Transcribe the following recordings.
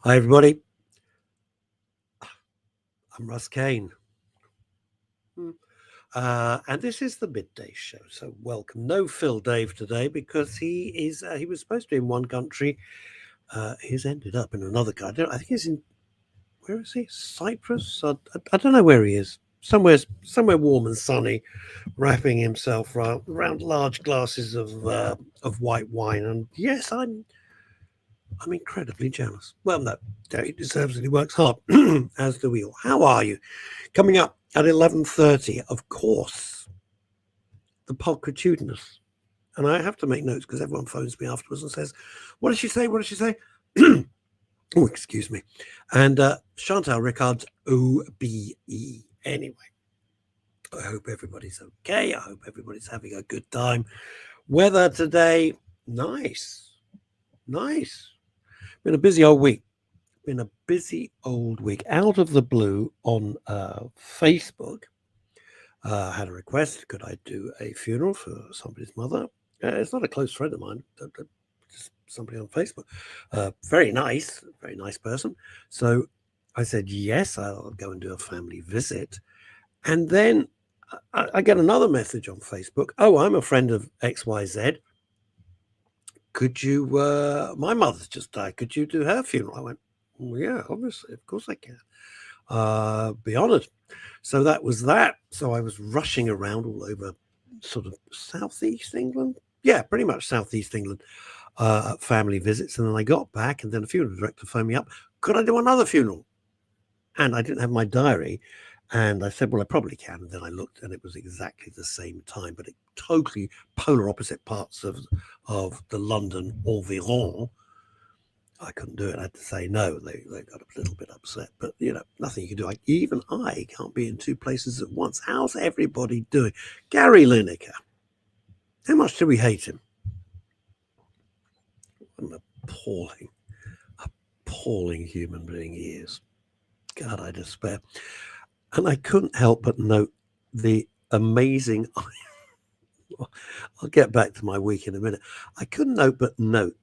Hi, everybody. I'm Russ Kane. Hmm. And this is the Midday Show. So, welcome. No Phil Dave today because he was supposed to be in one country. He's ended up in another country. I think he's in, where is he? Cyprus? I don't know where he is. Somewhere warm and sunny, wrapping himself around large glasses of white wine. And yes, I'm incredibly jealous. Well, no, he deserves it. He works hard, as do we all. How are you? Coming up at 11:30, of course, the pulchritudinous. And I have to make notes because everyone phones me afterwards and says, "What did she say? What did she say?" Oh, excuse me. And Chantal Rickards OBE. Anyway, I hope everybody's okay. I hope everybody's having a good time. Weather today, nice. Nice. Been a busy old week. Been a busy old week. Out of the blue on Facebook, had a request. Could I do a funeral for somebody's mother? It's not a close friend of mine, just somebody on Facebook. Very nice person. So I said, yes, I'll go and do a family visit. And then I get another message on Facebook. Oh, I'm a friend of XYZ. Could you, my mother's just died. Could you do her funeral? I went, well, yeah, obviously, of course I can. Be honoured. So that was that. So I was rushing around all over sort of southeast England. Yeah, pretty much southeast England, at family visits. And then I got back, and then a funeral director phoned me up. Could I do another funeral? And I didn't have my diary. And I said, well, I probably can. And then I looked, and it was exactly the same time, but it totally polar opposite parts of the London environ. I couldn't do it. I had to say no. They got a little bit upset, but nothing you can do. Even I can't be in two places at once. How's everybody doing? Gary Lineker, how much do we hate him? What an appalling human being he is. God, I despair. And I couldn't help but note the amazing. I'll get back to my week in a minute. I couldn't help but note.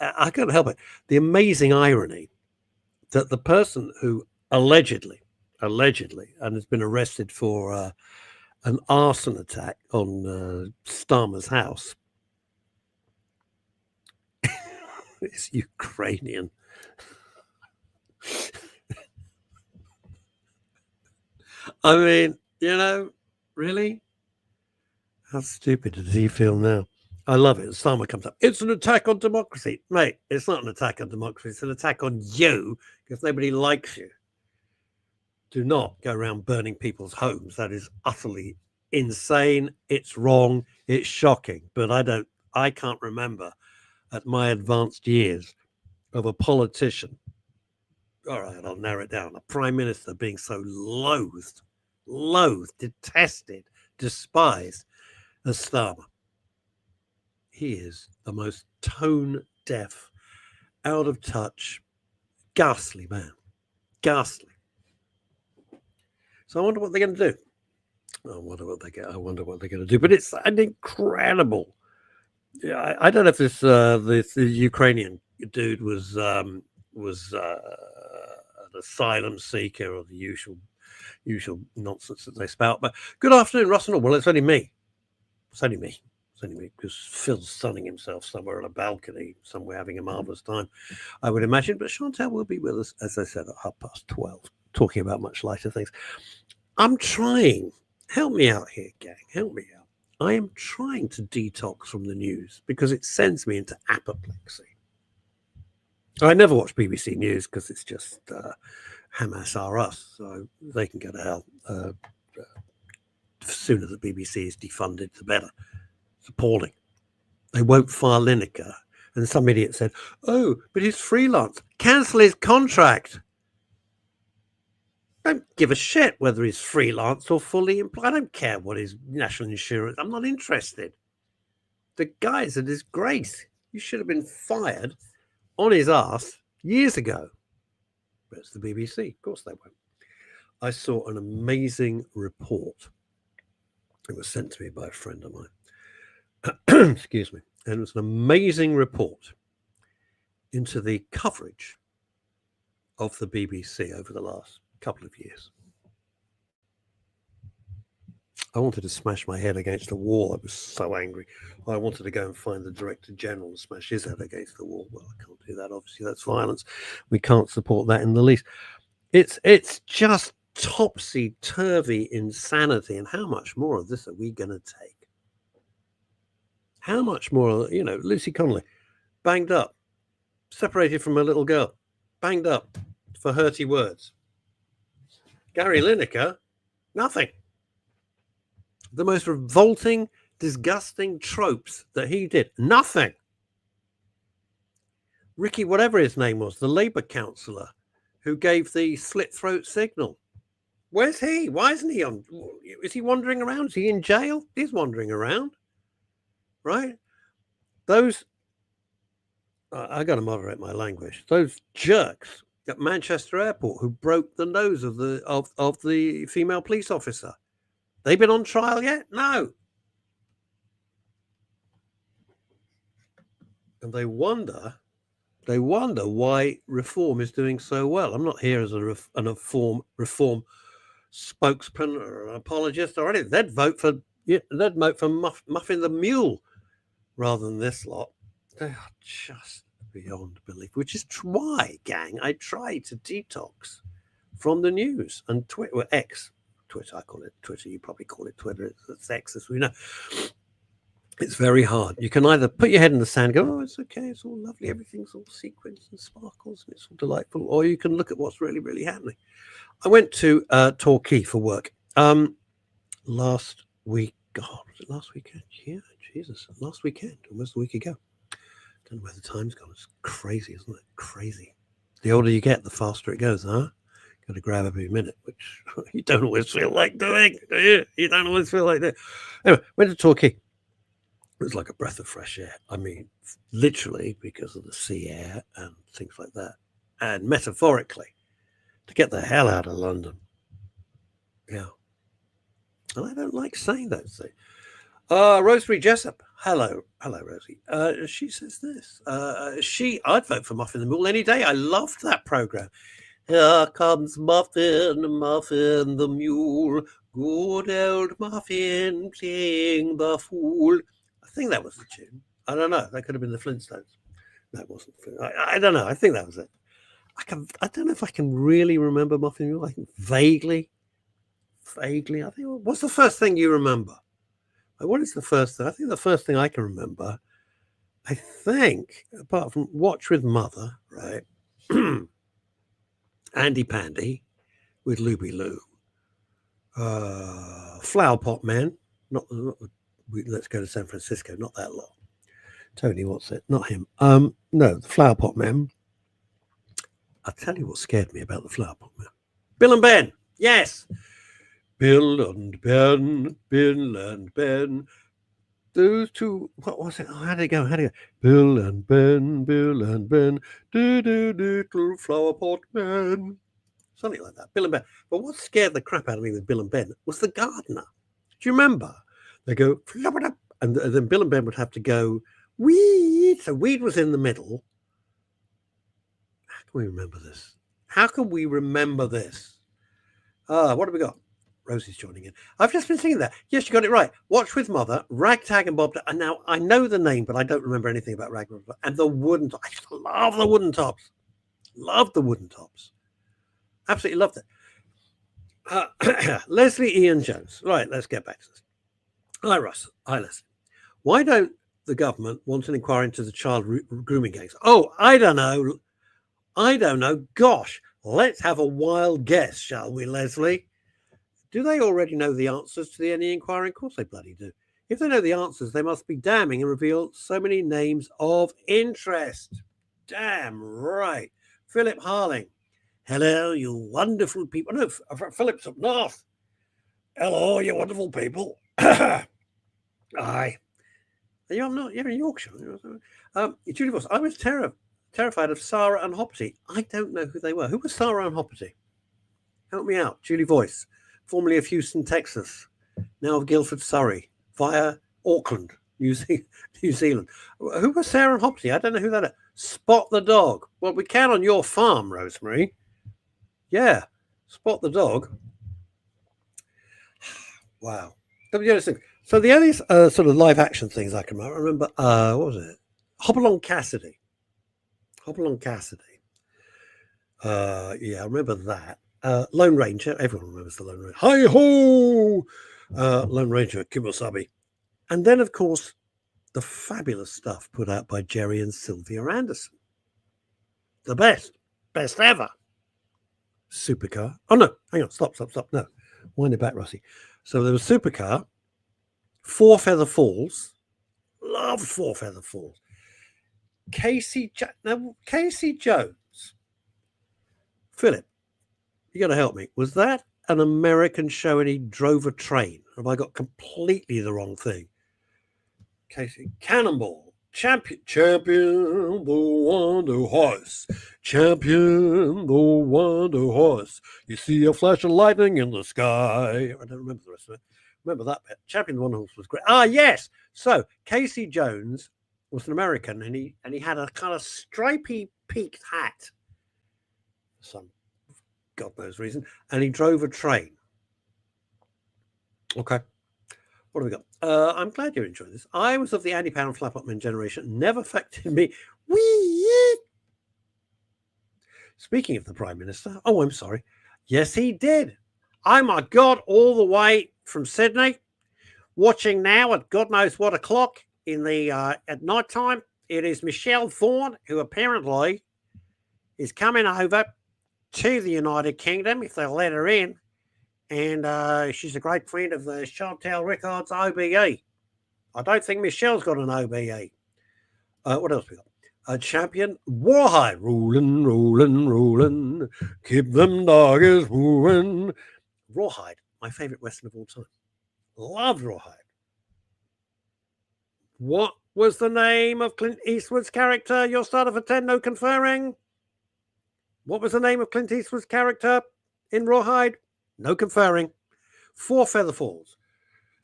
I couldn't help it. The amazing irony that the person who allegedly, and has been arrested for an arson attack on Starmer's house is Ukrainian. I mean, really? How stupid does he feel now? I love it. Starmer comes up. It's an attack on democracy. Mate, it's not an attack on democracy. It's an attack on you because nobody likes you. Do not go around burning people's homes. That is utterly insane. It's wrong. It's shocking. But I can't remember at my advanced years of a politician. All right, I'll narrow it down. A prime minister being so loathed, detested, despised as Starmer. He is the most tone deaf, out of touch, ghastly man. Ghastly. So I wonder what they're going to do. I wonder what they're going to do. But it's an incredible. Yeah, I don't know if this Ukrainian dude was an asylum seeker or the usual nonsense that they spout. But good afternoon, Russell. Well, it's only me. It's only me because Phil's sunning himself somewhere on a balcony, somewhere having a marvellous time, I would imagine. But Chantal will be with us, as I said, at 12:30, talking about much lighter things. I'm trying. Help me out here, gang. Help me out. I am trying to detox from the news because it sends me into apoplexy. I never watch BBC News because it's just Hamas are us, so they can go to hell. The sooner the BBC is defunded, the better. It's appalling. They won't fire Lineker. And some idiot said, oh, but he's freelance. Cancel his contract. Don't give a shit whether he's freelance or fully employed. I don't care what his national insurance. I'm not interested. The guy's a disgrace. You should have been fired on his ass years ago. But it's the BBC. Of course they won't. I saw an amazing report. It was sent to me by a friend of mine. Excuse me. And it was an amazing report into the coverage of the BBC over the last couple of years. I wanted to smash my head against the wall. I was so angry. I wanted to go and find the Director General and smash his head against the wall. Well, I can't do that. Obviously, that's violence. We can't support that in the least. It's just topsy-turvy insanity. And how much more of this are we going to take? How much more, Lucy Connolly, banged up, separated from her little girl, banged up for hurty words. Gary Lineker, nothing. The most revolting, disgusting tropes that he did, nothing. Ricky, whatever his name was, the Labour councillor who gave the slit throat signal. Where's he? Why isn't he on? Is he wandering around? Is he in jail? He's wandering around, right? Those, I got to moderate my language. Those jerks at Manchester Airport who broke the nose of the female police officer. They been on trial yet? No. And they wonder why reform is doing so well. I'm not here as a reform spokesman or an apologist or anything. They'd vote for Muffin the Mule rather than this lot. They are just beyond belief. Which is why, gang, I try to detox from the news and Twitter, X. Twitter, I call it Twitter. You probably call it Twitter. It's X, as we know. It's very hard. You can either put your head in the sand and go, oh, it's okay, it's all lovely, everything's all sequins and sparkles, and it's all delightful, or you can look at what's really, really happening. I went to Torquay for work last week. God, was it last weekend? Yeah, Jesus, last weekend, almost a week ago. Don't know where the time's gone. It's crazy, isn't it? Crazy. The older you get, the faster it goes, huh? Got to grab every minute, which you don't always feel like doing, do you? You don't always feel like doing. Anyway, went to Torquay. It was like a breath of fresh air. I mean, literally because of the sea air and things like that. And metaphorically, to get the hell out of London. Yeah. And I don't like saying those things. Rosemary Jessup. Hello, Rosie. She says this. I'd vote for Muffin the Mule any day. I loved that program. Here comes Muffin the Mule, good old Muffin playing the fool. I think that was the tune. I don't know. That could have been the Flintstones. That wasn't. I don't know. I think that was it. I don't know if I can really remember Muffin the Mule. I think vaguely. I think. What's the first thing you remember? What is the first thing? I think the first thing I can remember, I think, apart from Watch with Mother, right? Andy Pandy with Looby Loo. Flower Pot Man. Let's go to San Francisco. Not that lot. Tony, what's it? Not him. No, the Flower Pot Man. I'll tell you what scared me about the Flower Pot Man. Bill and Ben. Yes. Bill and Ben. Bill and Ben. Those two, what was it? Oh, how'd it go? Bill and Ben, little flower pot man. Something like that, Bill and Ben. But what scared the crap out of me with Bill and Ben was the gardener. Do you remember? They go, and then Bill and Ben would have to go, weed. So weed was in the middle. How can we remember this? What have we got? Rosie's joining in. I've just been singing that. Yes, you got it right. Watch with Mother, Ragtag and Bob. And now I know the name, but I don't remember anything about Ragtag and Bob. And the Wooden Tops. I just love the Wooden Tops. Love the Wooden Tops. Absolutely loved it. Leslie Ian Jones. Right, let's get back to this. Hi, Russ. Hi, Leslie. Why don't the government want an inquiry into the child grooming gangs? Oh, I don't know. Gosh, let's have a wild guess, shall we, Leslie? Do they already know the answers to the NE inquiry? Of course they bloody do. If they know the answers, they must be damning and reveal so many names of interest. Damn right. Philip Harling. Hello, you wonderful people. No, Philip's up north. Hello, you wonderful people. Aye. You're in Yorkshire. Julie Voss, I was terrified of Sarah and Hopperty. I don't know who they were. Who was Sarah and Hopperty? Help me out. Julie Voice. Formerly of Houston, Texas, now of Guildford, Surrey, via Auckland, New Zealand. Who was Sarah and Hopperty? I don't know who that is. Spot the dog. Well, we can on your farm, Rosemary. Yeah, Spot the Dog. Wow. So the only sort of live action things I can remember, what was it? Hopalong Cassidy. Hopalong Cassidy. Yeah, I remember that. Lone Ranger. Everyone remembers the Lone Ranger. Hi ho! Lone Ranger, Kimosabi. And then, of course, the fabulous stuff put out by Jerry and Sylvia Anderson. The best ever. Supercar. Oh no, hang on, stop. No, wind it back, Rossi. So there was Supercar, Four Feather Falls. Loved Four Feather Falls. Casey Jones. Philip, you got to help me. Was that an American show and he drove a train? Have I got completely the wrong thing? Casey Cannonball. Champion the Wonder Horse. Champion the Wonder Horse. You see a flash of lightning in the sky. I don't remember the rest of it. Remember that bit. Champion the Wonder Horse was great. Ah, yes. So Casey Jones was an American, and he had a kind of stripy peaked hat. Some God knows reason. And he drove a train. Okay. What have we got? I'm glad you're enjoying this. I was of the Andy Pound Flap Up Men generation. Never affected me. Wee! Speaking of the Prime Minister. Oh, I'm sorry. Yes, he did. Oh, my God. All the way from Sydney. Watching now at God knows what o'clock in the at night time. It is Michelle Vaughan, who apparently is coming over to the United Kingdom, if they'll let her in. And she's a great friend of the Chantal Rickards OBE. I don't think Michelle's got an OBE. What else we got? A champion, Warhide. Rolling. Keep them doggers moving. Rawhide, my favourite Western of all time. Love Rawhide. What was the name of Clint Eastwood's character? Your starter for 10, no conferring. What was the name of Clint Eastwood's character in Rawhide? No conferring. Four Feather Falls.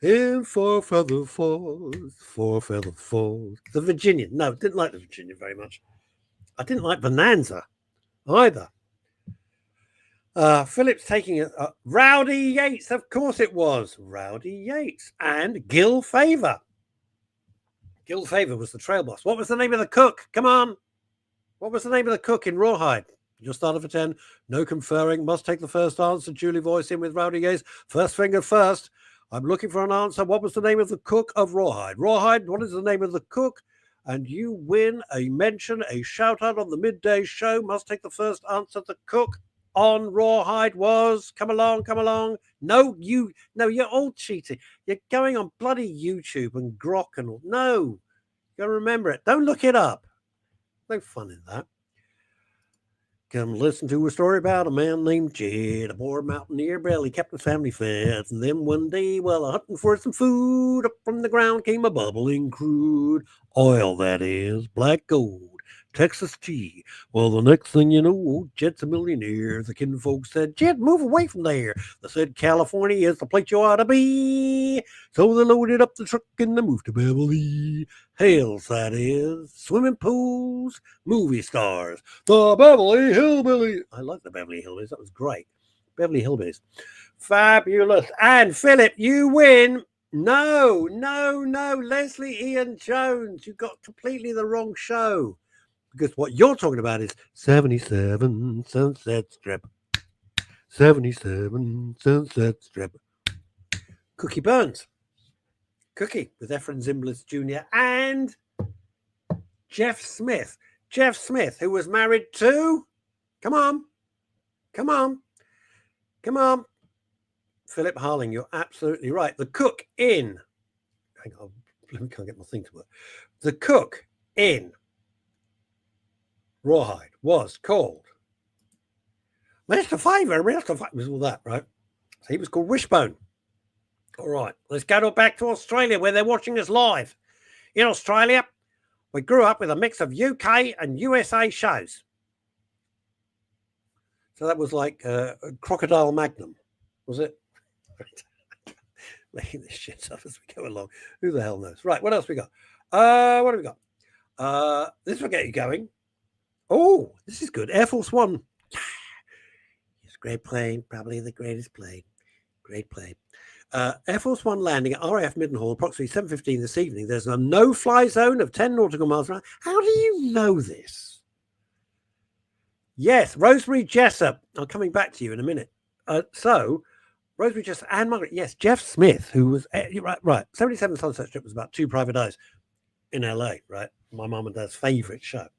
In Four Feather Falls. The Virginian. No, didn't like the Virginian very much. I didn't like Bonanza either. Philip's taking it. Rowdy Yates, of course it was. Rowdy Yates. And Gil Favor. Gil Favor was the trail boss. What was the name of the cook? Come on. What was the name of the cook in Rawhide? Just started for 10. No conferring. Must take the first answer. Julie voice in with Rowdy Yates. First finger first. I'm looking for an answer. What was the name of the cook of Rawhide? Rawhide, what is the name of the cook? And you win a mention, a shout out on the midday show. Must take the first answer. The cook on Rawhide was. Come along. No, you're all cheating. You're going on bloody YouTube and Grok and all. No, you gotta remember it. Don't look it up. No fun in that. Come listen to a story about a man named Jed, a poor mountaineer, barely kept his family fed. And then one day, while hunting for some food, up from the ground came a bubbling crude oil, that is, black gold, Texas tea. Well, the next thing you know, old Jed's a millionaire. The kinfolk said, Jed, move away from there. They said, California is the place you ought to be. So they loaded up the truck and they moved to Beverly Hills, that is, swimming pools, movie stars, the Beverly Hillbillies. I like the Beverly Hillbillies. That was great. Beverly Hillbillies. Fabulous. And Philip, you win. No. Leslie Ian Jones. You got completely the wrong show. Because what you're talking about is 77 Sunset Strip. 77 Sunset Strip. Cookie Burns. Cookie with Efren Zimbalist Jr. and Jeff Smith. Jeff Smith, who was married to... Come on. Philip Harling, you're absolutely right. The cook in... Hang on, I can't get my thing to work. The cook in Rawhide was called Mr. Favor. Was all that, right? So he was called Wishbone. All right, let's go back to Australia where they're watching us live. In Australia, we grew up with a mix of UK and USA shows. So that was like Crocodile Magnum, was it? Making this shit up as we go along. Who the hell knows? Right, what else we got? What have we got? This will get you going. Oh, this is good. Air Force One. It's Great plane, probably the greatest plane. Great plane. Air Force One landing at RAF Middenhall approximately 7:15 this evening. There's a no-fly zone of 10 nautical miles around. How do you know this? Yes, Rosemary Jessup. I'm coming back to you in a minute. So, Rosemary Jessup and Margaret. Yes, Jeff Smith, who was right. 77 Sunset Strip was about Two Private Eyes in LA. Right, my mum and dad's favorite show.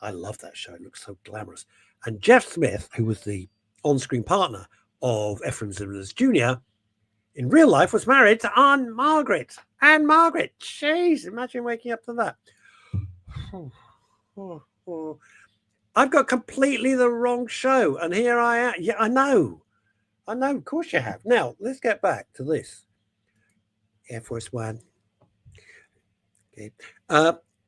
I love that show. It looks so glamorous. And Jeff Smith, who was the on-screen partner of Ephraim Zimmer's Jr., in real life was married to Aunt Margaret. Anne Margaret. Jeez, imagine waking up to that. I've got completely the wrong show. And here I am. Yeah, I know. Of course you have. Now, let's get back to this. Air Force One. Okay.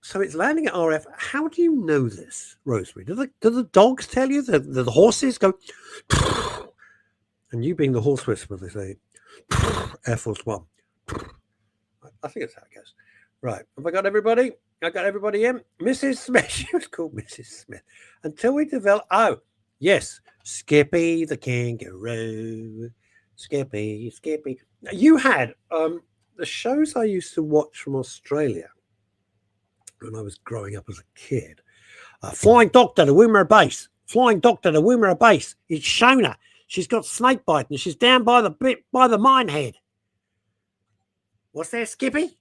So it's landing at RF. How do you know this, Rosemary? Do the dogs tell you? The horses go... And you being the horse whisperer, they say... Air Force One. I think that's how it goes. Right. Have I got everybody? I got everybody in. Mrs. Smith. She was called Mrs. Smith. Until we develop... Oh, yes. Skippy the kangaroo. Skippy. Now, you had the shows I used to watch from Australia when I was growing up as a kid. Flying Doctor to Woomera Base. Flying Doctor to Woomera Base. It's Shona. She's got snake bite and she's down by the mine head. What's that, Skippy?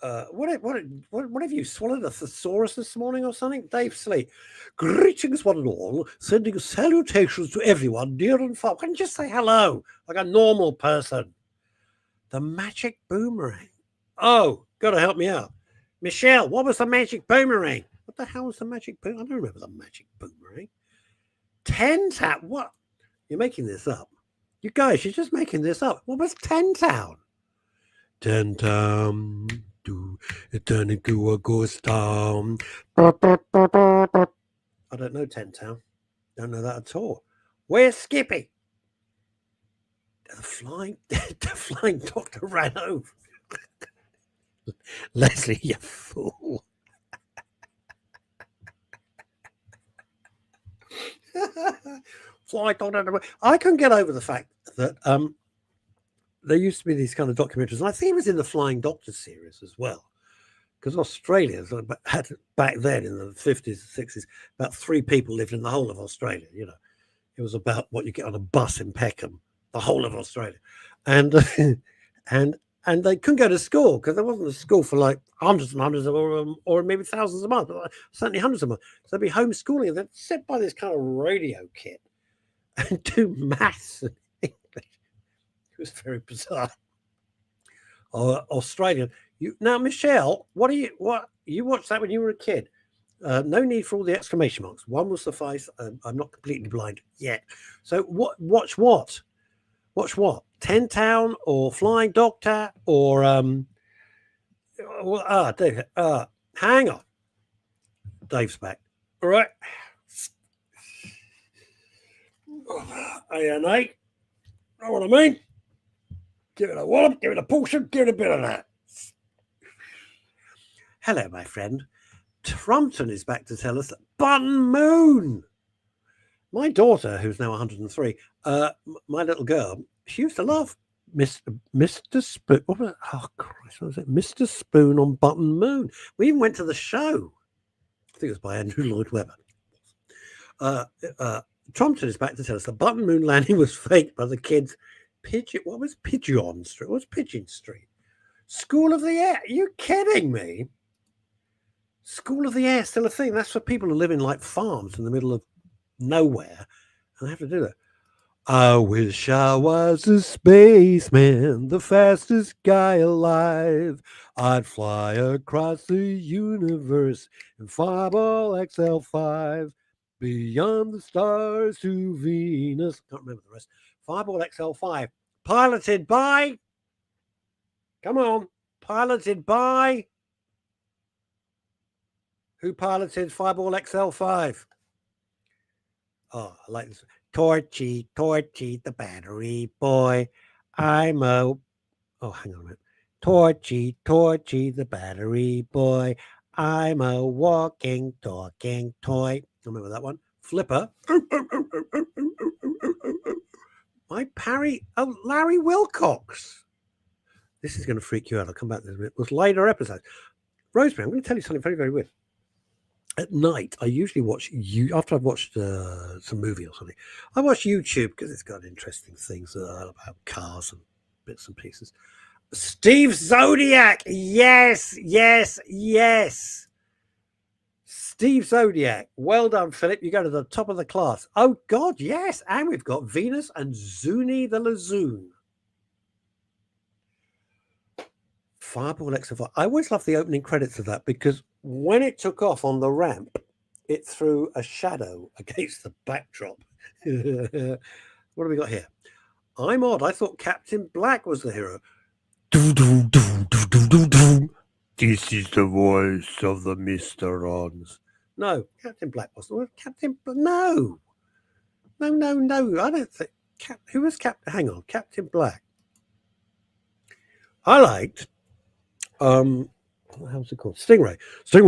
What have you swallowed a thesaurus this morning or something? Dave Slee. Greetings one and all, sending salutations to everyone near and far. Why don't you just say hello like a normal person? The magic boomerang. Oh, gotta help me out. Michelle, what was the magic boomerang? What the hell was the magic boomerang? I don't remember the magic boomerang. 10 Town. What? You're making this up. You guys, you're just making this up. What was 10 Town? 10 Town. It turned into a ghost town. I don't know 10 Town. Don't know that at all. Where's Skippy? The flying doctor ran over. Leslie, you fool. Flying doctor. I couldn't get over the fact that there used to be these kind of documentaries, and I think it was in the Flying Doctor series as well, because Australia had back then in the 50s and 60s, about 3 people lived in the whole of Australia. You know, it was about what you get on a bus in Peckham, the whole of Australia, and and they couldn't go to school because there wasn't a school for like hundreds and hundreds or maybe thousands a month, but certainly hundreds a month. So they'd be homeschooling and they'd sit by this kind of radio kit and do maths and English. It was very bizarre. Australian. Now, Michelle, what you watched that when you were a kid? No need for all the exclamation marks. One will suffice. I'm not completely blind yet. So watch what? 10 Town or Flying Doctor or Dave, hang on. Dave's back. All right. A&A. Know what I mean? Give it a wallop, give it a portion, give it a bit of that. Hello, my friend. Trumpton is back to tell us that Button Moon. My daughter, who's now 103, my little girl, she used to love Mr. Spoon. Oh, Christ, what was it? Mr. Spoon on Button Moon. We even went to the show. I think it was by Andrew Lloyd Webber. Trumpton is back to tell us the Button Moon landing was faked by the kids. What was Pigeon Street? What was Pigeon Street? School of the Air. Are you kidding me? School of the Air, still a thing. That's for people who live in like farms in the middle of nowhere. And they have to do that. I wish I was a spaceman, the fastest guy alive. I'd fly across the universe in Fireball XL5, beyond the stars to Venus. Can't remember the rest. Fireball XL5, piloted by... Come on, piloted by... Who piloted Fireball XL5? Oh, I like this. Torchy, the battery boy. I'm a... Oh, hang on a minute. Torchy, the battery boy. I'm a walking, talking toy. Remember that one? Flipper. My Parry. Oh, Larry Wilcox. This is going to freak you out. I'll come back to this in a minute. It was later episodes. Rosemary, I'm going to tell you something very, very weird. At night, I usually watch you after I've watched some movie or something. I watch YouTube because it's got interesting things about cars and bits and pieces. Steve Zodiac, yes. Steve Zodiac, well done, Philip. You go to the top of the class. Oh God, yes, and we've got Venus and Zuni the Lazoon. Fireball XFI. I always love the opening credits of that because when it took off on the ramp, it threw a shadow against the backdrop. What have we got here? I'm odd. I thought Captain Black was the hero. This is the voice of the Mr. Ons. No, Captain Black wasn't. Captain No. I don't think. Who was Captain? Hang on, Captain Black. I liked. How's it called? Stingray. I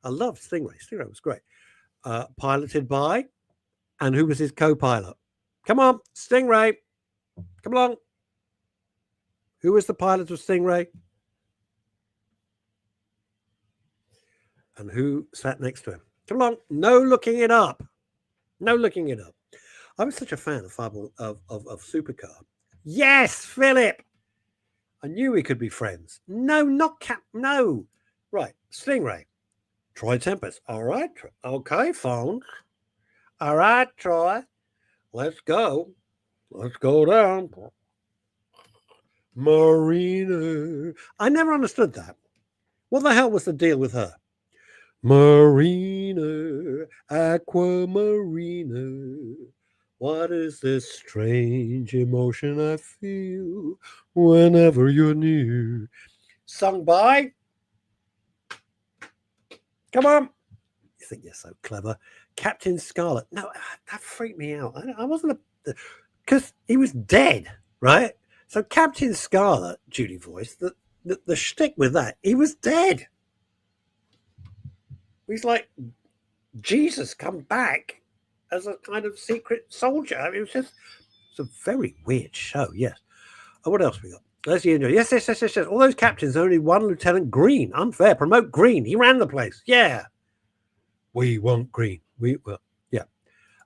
loved Stingray. Stingray was great. Piloted by, and who was his co-pilot? Come on, Stingray. Come along. Who was the pilot of Stingray? And who sat next to him? Come along. No looking it up. I was such a fan of Fireball of Supercar. Yes, Philip. I knew we could be friends. No, not Cap. No. Right. Stingray. Troy Tempest. All right. Okay, phone. All right, Troy. Let's go. Let's go down. Marina. I never understood that. What the hell was the deal with her? Marina. Aquamarina. What is this strange emotion I feel whenever you're near? Sung by? Come on. You think you're so clever. Captain Scarlet. No, that freaked me out. I wasn't because he was dead, right? So Captain Scarlet, Judy voice, the shtick with that, he was dead. He's like, Jesus, come back as a kind of secret soldier. I mean, it's a very weird show, yes. Oh, what else we got? Let's see. Yes. All those captains, only one Lieutenant Green. Unfair. Promote Green. He ran the place. Yeah. We want Green. Yeah.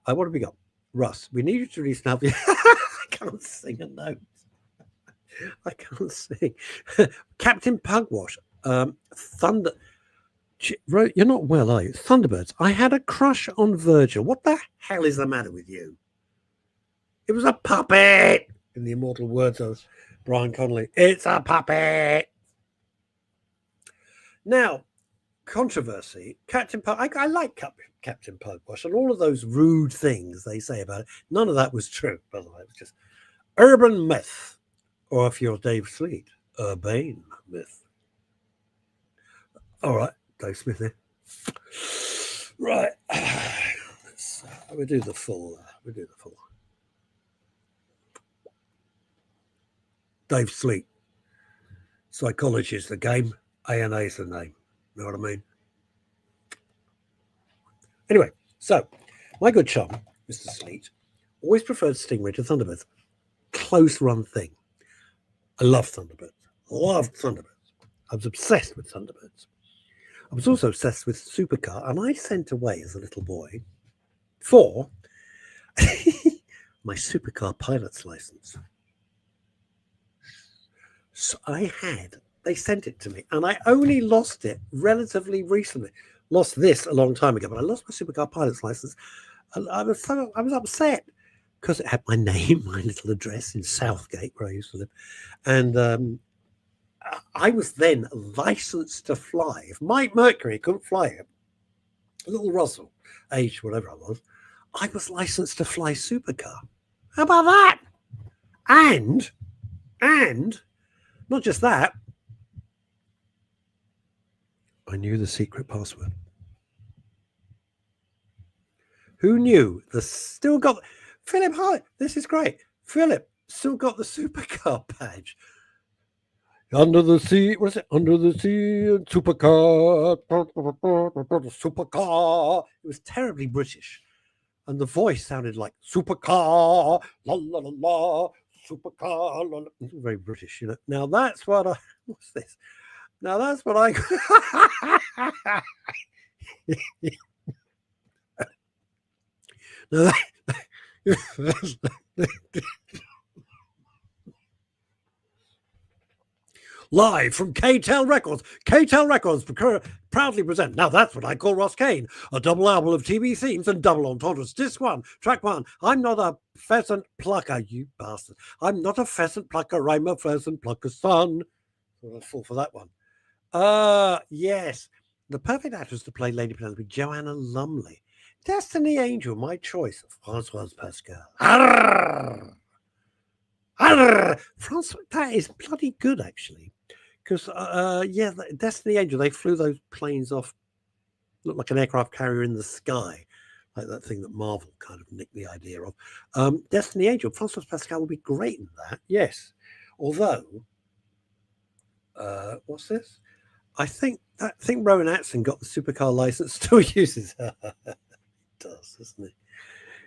What have we got? Russ, we need you to release now. I can't sing a note. I can't sing. Captain Pugwash. Thunder. You're not well, are you? Thunderbirds. I had a crush on Virgil. What the hell is the matter with you? It was a puppet. In the immortal words of Brian Connolly, it's a puppet. Now, controversy. Captain Pug. I like Captain Pugwash and all of those rude things they say about it. None of that was true, by the way. It was just urban myth. Or if you're Dave Sleet, urbane myth. All right. Dave Smith here. Right. We'll do the full. Dave Sleet. Psychology is the game. A&A is the name. You know what I mean? Anyway, so my good chum, Mr. Sleet, always preferred Stingray to Thunderbirds. Close run thing. I love Thunderbirds. I was obsessed with Thunderbirds. I was also obsessed with Supercar, and I sent away as a little boy for my Supercar pilot's license. So they sent it to me, and I only lost it relatively recently. Lost this a long time ago, but I lost my Supercar pilot's license. I was upset because it had my name, my little address in Southgate, where I used to live, and I was then licensed to fly. If Mike Mercury couldn't fly it, little Russell, age whatever I was licensed to fly Supercar. How about that? And not just that, I knew the secret password. Who knew? Philip, hi, this is great. Philip still got the Supercar badge. Under the sea, what is it? Under the sea, supercar, supercar. It was terribly British. And the voice sounded like supercar, la la la la, supercar, la, la. Very British, you know. Now that's what I, what's this? Now that's what I, now live from Chantal Records. Chantal Records proudly present. Now that's what I call Ross Kane. A double album of TV themes and double entendres. Disc 1, track 1. I'm not a pheasant plucker, you bastard. I'm not a pheasant plucker. I'm a pheasant plucker's son. I'll fall for that one. Yes. The perfect actress to play Lady Penelope, Joanna Lumley. Destiny Angel, my choice. Françoise Pascal. Arrgh. Arrgh. François, that is bloody good, actually. Because, yeah, Destiny Angel, they flew those planes off, looked like an aircraft carrier in the sky, like that thing that Marvel kind of nicked the idea of. Destiny Angel, François Pascal would be great in that, yes. Although, what's this? I think Rowan Atkinson got the supercar license, still uses her. He does, doesn't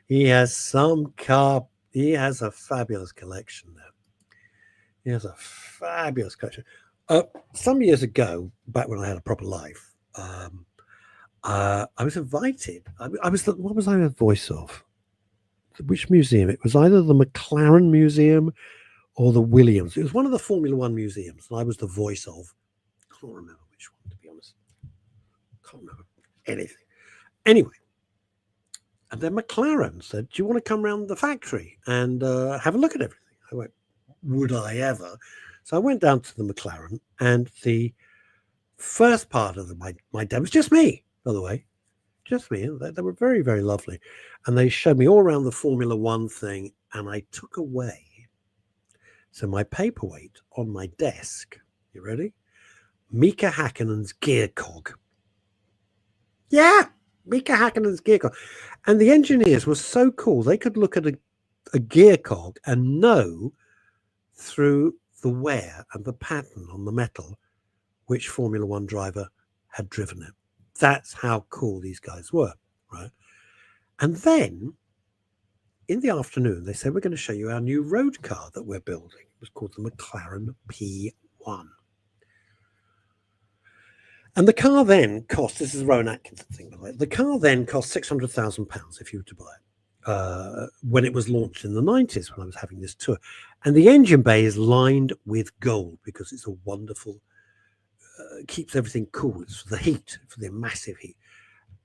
he? He has a fabulous collection now. He has a fabulous collection. Some years ago, back when I had a proper life, I was invited. What was I the voice of? Which museum? It was either the McLaren Museum or the Williams. It was one of the Formula One museums, and I was the voice of. I can't remember which one, to be honest. Can't remember anything. Anyway, and then McLaren said, "Do you want to come round the factory and have a look at everything?" I went, "Would I ever?" So I went down to the McLaren, and the first part of my day was just me, by the way, just me. They were very, very lovely, and they showed me all around the Formula One thing, and I took away. So my paperweight on my desk. You ready? Mika Häkkinen's gear cog. Yeah, Mika Häkkinen's gear cog, and the engineers were so cool. They could look at a gear cog and know through the wear and the pattern on the metal which Formula One driver had driven it. That's how cool these guys were, right? And then in the afternoon, they said, "We're going to show you our new road car that we're building." It was called the McLaren P1. And the car then cost, this is a Rowan Atkinson thing, by the way, the car then cost £600,000 if you were to buy it. When it was launched in the 90s, when I was having this tour. And the engine bay is lined with gold because it's a wonderful, keeps everything cool. It's for the heat, for the massive heat.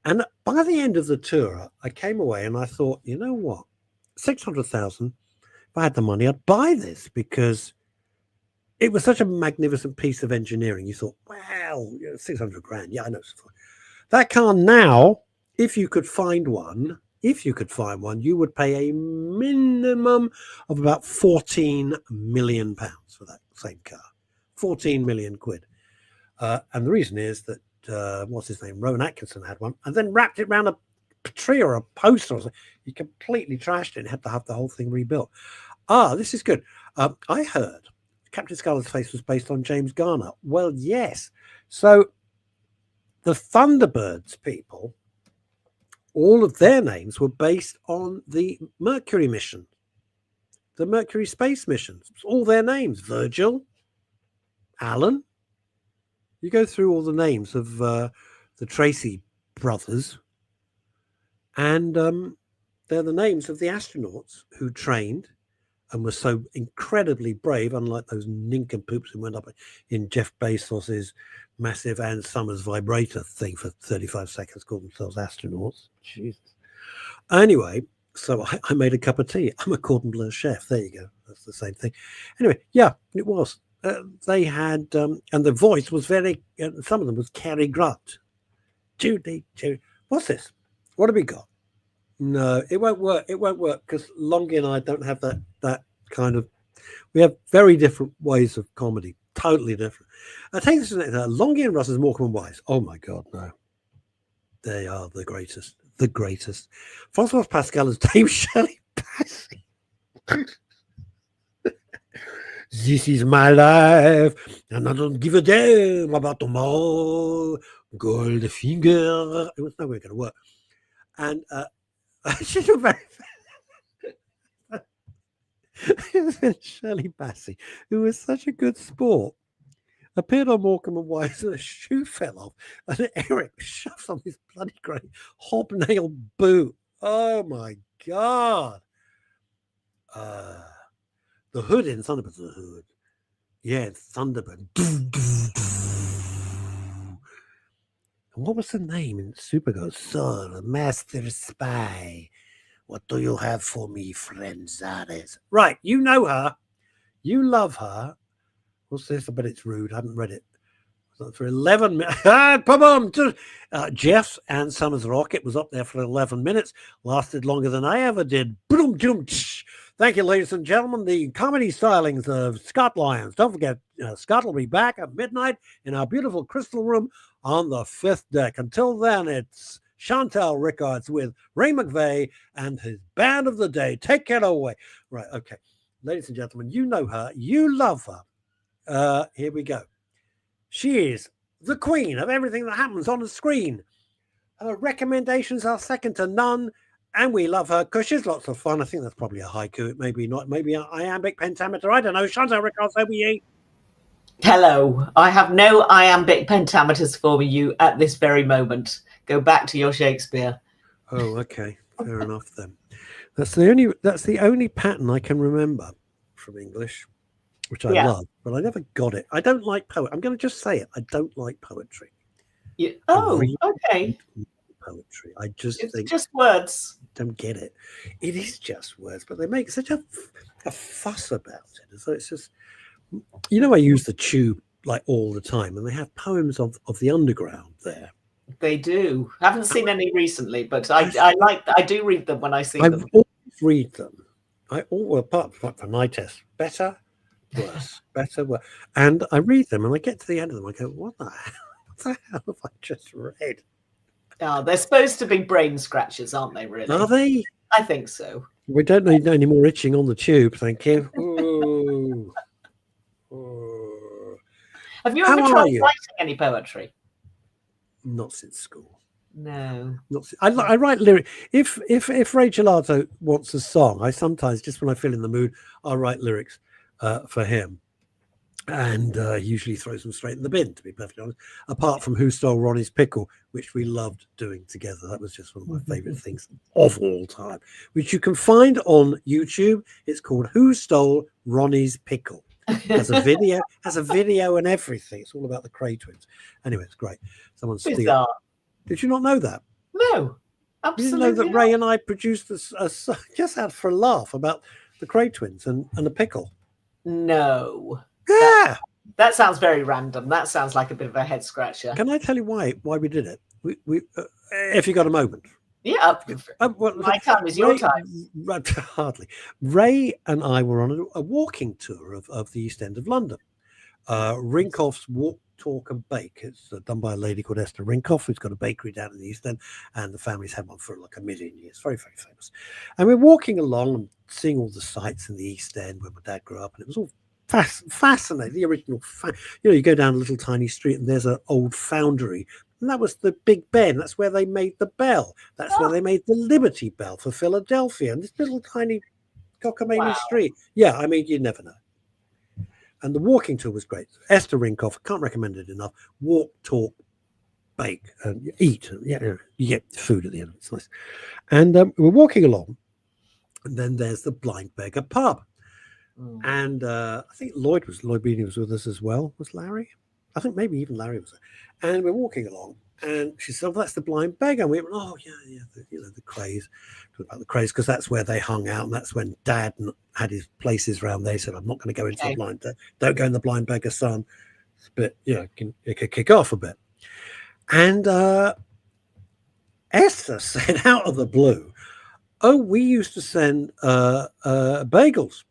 And by the end of the tour, I came away and I thought, you know what? 600,000, if I had the money, I'd buy this because it was such a magnificent piece of engineering. You thought, well, 600 grand. Yeah, I know. That car now, if you could find one, you would pay a minimum of about 14 million pounds for that same car. 14 million quid. And the reason is that, what's his name? Rowan Atkinson had one and then wrapped it around a tree or a post or something. He completely trashed it and had to have the whole thing rebuilt. This is good. I heard Captain Scarlet's Face was based on James Garner. Well, yes. So the Thunderbirds people, all of their names were based on the Mercury mission, the Mercury space missions. All their names: Virgil, Alan. You go through all the names of the Tracy brothers, and they're the names of the astronauts who trained and were so incredibly brave, unlike those nincompoops who went up in Jeff Bezos's massive Ann Summers vibrator thing for 35 seconds, called themselves astronauts. Jesus. Anyway, so I made a cup of tea. I'm a cordon bleu chef. There you go. That's the same thing. Anyway, yeah, it was. They had, and the voice was very, some of them was Cary Grant. Judy. What's this? What have we got? No, it won't work. It won't work because Longy and I don't have that kind of. We have very different ways of comedy, totally different. I take this as Longy and Russ is Morecambe and Wise. Oh my God, no! They are the greatest, the greatest. Françoise Pascal as Dame Shirley Bassey. This is my life, and I don't give a damn about tomorrow. Goldfinger. It was nowhere going to work. And she's a very Shirley Bassey, who was such a good sport, appeared on Morecambe and Wise and a shoe fell off, and Eric shoved on his bloody great hobnail boot. Oh my God. The Hood in Thunderbird. The Hood. Yeah, Thunderbird. And what was the name in Supergirl? Sir, Master Spy. What do you have for me, friend Zades? Right, you know her. You love her. What's this? I bet it's rude. I haven't read it. For 11 minutes. Jeff's and Summer's Rocket was up there for 11 minutes. Lasted longer than I ever did. Thank you, ladies and gentlemen. The comedy stylings of Scott Lyons. Don't forget, Scott will be back at midnight in our beautiful crystal room on the 5th deck. Until then, it's Chantal Rickards with Ray McVeigh and his band of the day. Take it away. Right, okay. Ladies and gentlemen, you know her. You love her. Here we go. She is the queen of everything that happens on the screen. Her recommendations are second to none, and we love her because she's lots of fun. I think that's probably a haiku. It may be not. Maybe an iambic pentameter. I don't know. Chantal Rickards OBE. Hello. I have no iambic pentameters for you at this very moment. Go back to your Shakespeare. Oh, okay. Fair enough then. That's the only pattern I can remember from English, which I love, but I never got it. I don't like poetry. I'm going to just say it. I don't like poetry. Okay. Poetry. I just think just words. Don't get it. It is just words, but they make such a fuss about it. So it's just, I use the Tube like all the time, and they have poems of the underground there. They do. I haven't seen any recently, but I do read them when I see them. I always read them. Apart from my test, better, worse, better, worse. And I read them, and I get to the end of them. I go, what the hell have I just read? Oh, they're supposed to be brain scratchers, aren't they, really? Are they? I think so. We don't need any more itching on the Tube, thank you. Ooh. Have you ever tried writing any poetry? Not since school. No. I write lyrics. If Ray Gelato wants a song, I sometimes, just when I feel in the mood, I'll write lyrics for him, and usually throws them straight in the bin, to be perfectly honest. Apart from Who Stole Ronnie's Pickle, which we loved doing together. That was just one of my favorite things of all time, which you can find on YouTube. It's called Who Stole Ronnie's Pickle. Has a video and everything. It's all about the Cray twins. Anyway, it's great. Someone steal. Did you not know that? No, absolutely. You didn't know that Ray and I produced a just out for a laugh about the Cray twins and a pickle? No. Yeah. That sounds very random. That sounds like a bit of a head scratcher. Can I tell you why we did it? We if you got a moment. Yeah. My time is your time. Hardly. Ray and I were on a walking tour of the East End of London. Rinkoff's Walk, Talk and Bake. It's done by a lady called Esther Rinkoff, who's got a bakery down in the East End, and the family's had one for like 1 million years. Very, very famous. And we're walking along and seeing all the sights in the East End where my dad grew up, and it was all fascinating. The original, you go down a little tiny street and there's an old foundry. And that was the Big Ben. That's where they made the bell. That's where they made the Liberty Bell for Philadelphia. And this little tiny cockamamie street. Yeah, I mean, you never know. And the walking tour was great. Esther Rinkoff, can't recommend it enough. Walk, talk, bake, and eat. And, you get food at the end. It's nice. And we're walking along. And then there's the Blind Beggar pub. And I think Lloyd Beatty was with us as well. Was Larry? I think maybe even Larry was there. And we're walking along, and she said, "Oh, that's the Blind Beggar." And we went, "Oh, yeah, the Crays." Talk about the Crays because that's where they hung out, and that's when Dad had his places around there. He said, "I'm not going to go into the Blind. Don't go in the Blind Beggar, son." But it could kick off a bit. And Esther said out of the blue, "Oh, we used to send bagels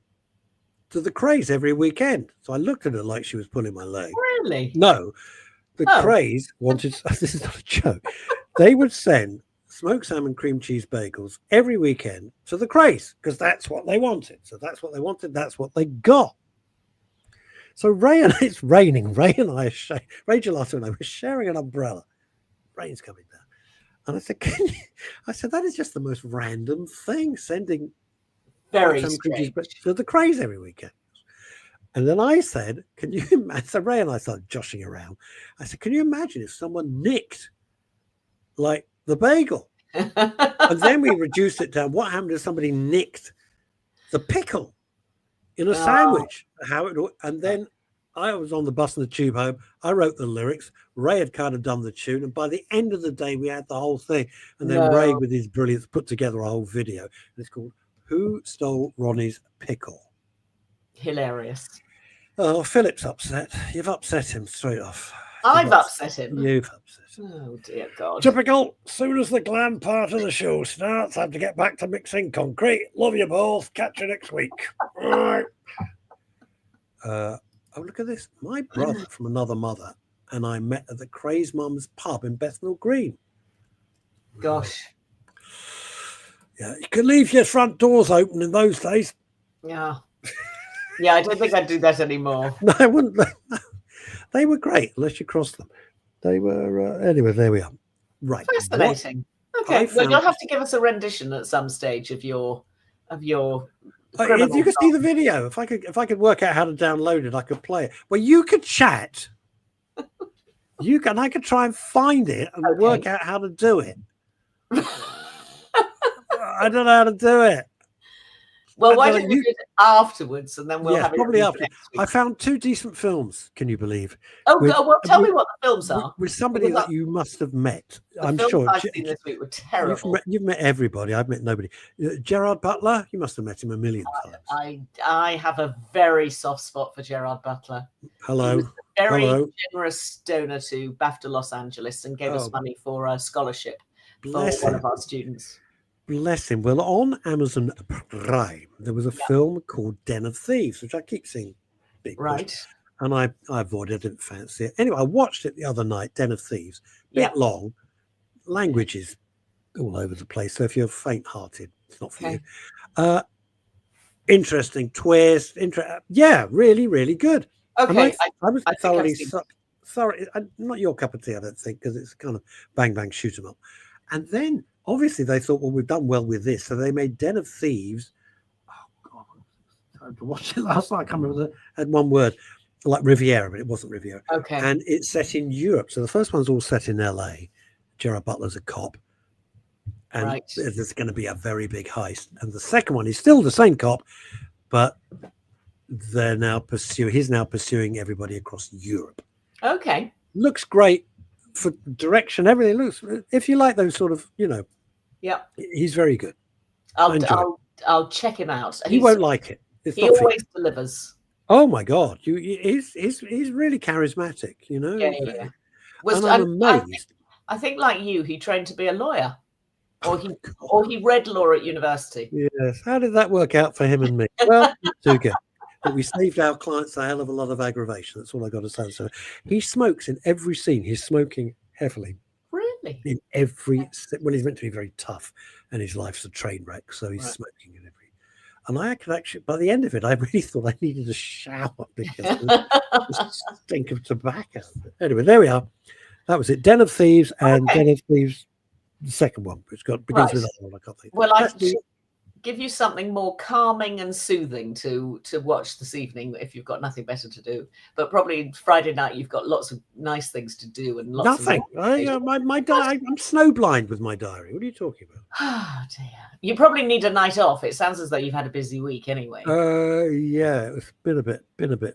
to the Crays every weekend." So I looked at her like she was pulling my leg. Really? No. The Crays wanted, this is not a joke, they would send smoked salmon cream cheese bagels every weekend to the Crays because that's what they wanted. So that's what they wanted. That's what they got. So Ray and it's raining. Rachel and I were sharing an umbrella. Rain's coming down. And I said, I said, that is just the most random thing, sending Very some creatures strange. to the craze every weekend. And then I said, can you imagine? So Ray and I started joshing around. I said, can you imagine if someone nicked like the bagel? And then we reduced it down. What happened if somebody nicked the pickle in a sandwich? And then I was on the bus and the tube home. I wrote the lyrics. Ray had kind of done the tune. And by the end of the day, we had the whole thing. And then Ray, with his brilliance, put together a whole video. And it's called Who Stole Ronnie's Pickle? Hilarious. Oh, Philip's upset. You've upset him straight off. I've upset him. You've upset him. Oh, dear God. Typical. Soon as the glam part of the show starts, I have to get back to mixing concrete. Love you both. Catch you next week. All right. Oh, look at this. My brother from another mother and I met at the Craze Mum's pub in Bethnal Green. Gosh. Yeah, you could leave your front doors open in those days. Yeah. Yeah, I don't think I'd do that anymore. No, I wouldn't. They were great, unless you crossed them. They were, anyway, there we are. Right. Fascinating. Okay, well, you'll have to give us a rendition at some stage of your if you could see the video, if I could work out how to download it, I could play it. Well, you could chat. I could try and find it and work out how to do it. I don't know how to do it. Well, why don't we do it afterwards, and then we'll have it probably after. I found 2 decent films. Can you believe? Oh, well, tell me what the films are. With somebody that you must have met. I'm sure. The I've seen this week were terrible. You've met everybody. I've met nobody. Gerard Butler. You must have met him a million times. I have a very soft spot for Gerard Butler. Hello. He was a very generous donor to BAFTA Los Angeles and gave us money for a scholarship for one of our students. Bless him. Well, on Amazon Prime, there was a film called Den of Thieves, which I keep seeing big. Right. And I avoided it, didn't fancy it. Anyway, I watched it the other night, Den of Thieves. Bit long. Language is all over the place. So if you're faint-hearted, it's not for you. Interesting twist. Really, really good. Okay. I was thoroughly not your cup of tea, I don't think, because it's kind of bang, bang, shoot 'em up. And then obviously they thought, well, we've done well with this. So they made Den of Thieves. Oh, God. I tried to watch it last night. I can't remember. Had one word, like Riviera, but it wasn't Riviera. Okay. And it's set in Europe. So the first one's all set in LA. Gerard Butler's a cop. And there's going to be a very big heist. And the second one is still the same cop, but he's now pursuing everybody across Europe. Okay. Looks great for direction. Everything looks, if you like those sort of, he's very good. I'll check him out. He won't like it. He always delivers. Oh my God. He's really charismatic, Yeah. And I'm amazed. I think like you, he trained to be a lawyer. Or he read law at university. Yes. How did that work out for him and me? Well, not too good. But we saved our clients a hell of a lot of aggravation. That's all I got to say. So he smokes in every scene. He's smoking heavily. Really? In he's meant to be very tough, and his life's a train wreck. So he's smoking in every. And I could actually, by the end of it, I really thought I needed a shower because of the stink of tobacco. Anyway, there we are. That was it. Den of Thieves and Den of Thieves. The second one, which begins with that one, I can't think. Well, I give you something more calming and soothing to watch this evening if you've got nothing better to do. But probably Friday night you've got lots of nice things to do and lots nothing. My diary. I'm snowblind with my diary. What are you talking about? Oh dear. You probably need a night off. It sounds as though you've had a busy week anyway. Yeah, it's been a bit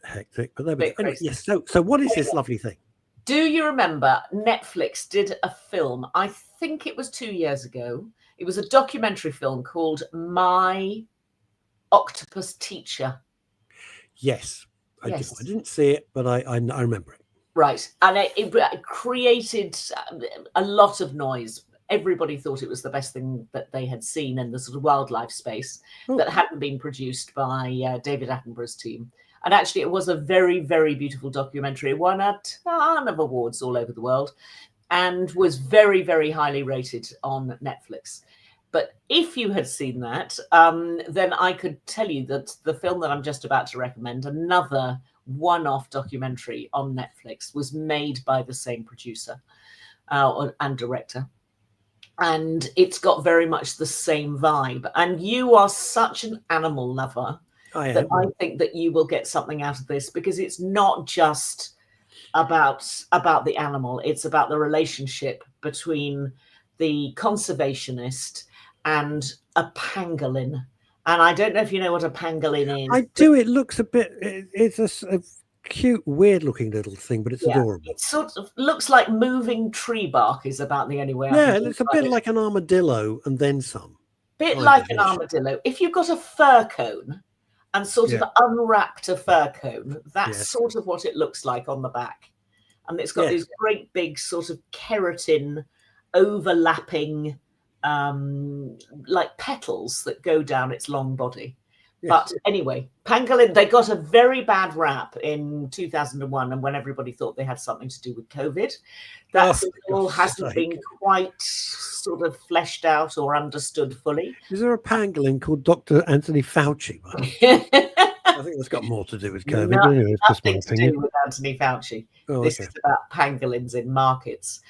hectic, but anyway, yes. So what is this lovely thing? Do you remember Netflix did a film? I think it was 2 years ago. It was a documentary film called My Octopus Teacher. Yes, I did. I didn't see it, but I remember it. Right. And it created a lot of noise. Everybody thought it was the best thing that they had seen in the sort of wildlife space that hadn't been produced by David Attenborough's team. And actually, it was a very, very beautiful documentary. It won a ton of awards all over the world and was very, very highly rated on Netflix. But if you had seen that, then I could tell you that the film that I'm just about to recommend, another one-off documentary on Netflix was made by the same producer and director. And it's got very much the same vibe. And you are such an animal lover that I think that you will get something out of this, because it's not just about the animal. It's about the relationship between the conservationist and a pangolin. And I don't know if you know what a pangolin is. I do. It looks a bit, it's a cute, weird looking little thing, but it's adorable. It sort of looks like moving tree bark is about the only way. Yeah, it's a bit like an armadillo and then some. Bit like an armadillo. If you've got a fir cone and sort of unwrapped a fir cone, that's sort of what it looks like on the back. And it's got these great big sort of keratin overlapping like petals that go down its long body. But anyway, pangolin, they got a very bad rap in 2001, and when everybody thought they had something to do with COVID. That all hasn't been quite sort of fleshed out or understood fully. Is there a pangolin called Dr. Anthony Fauci? I think that's got more to do with COVID. No, anyway, it's just my nothing to opinion. do with Anthony Fauci. This is about pangolins in markets,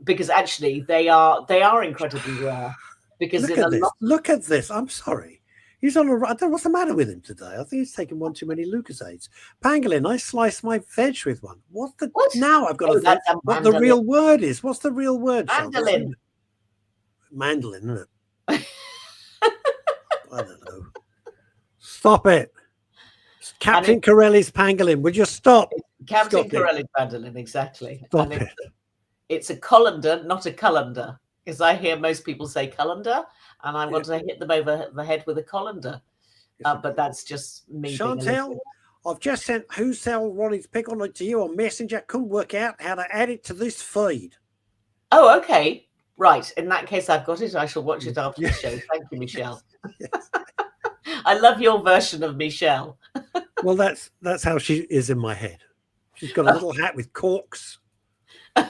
because actually they are incredibly rare. Because look at this. I'm sorry. He's on a. I don't know what's the matter with him today. I think he's taken one too many Lucasades. Pangolin. I sliced my veg with one. What? Now I've got to think what the real word is. What's the real word? Mandolin. Mandolin, isn't it? I don't know. Stop it. Captain Corelli's pangolin. Would you stop? Captain Corelli's pangolin, exactly. Stop it. It's a colander, not a colander. Because I hear most people say colander, and I want to hit them over the head with a colander. But that's just me. Chantal, I've just sent Who Sell Ronnie's Pickle to you on Messenger. Couldn't work out how to add it to this feed. Oh, okay. Right. In that case, I've got it. I shall watch it after the show. Thank you, Michelle. Yes. I love your version of Michelle. Well, that's how she is in my head. She's got a little hat with corks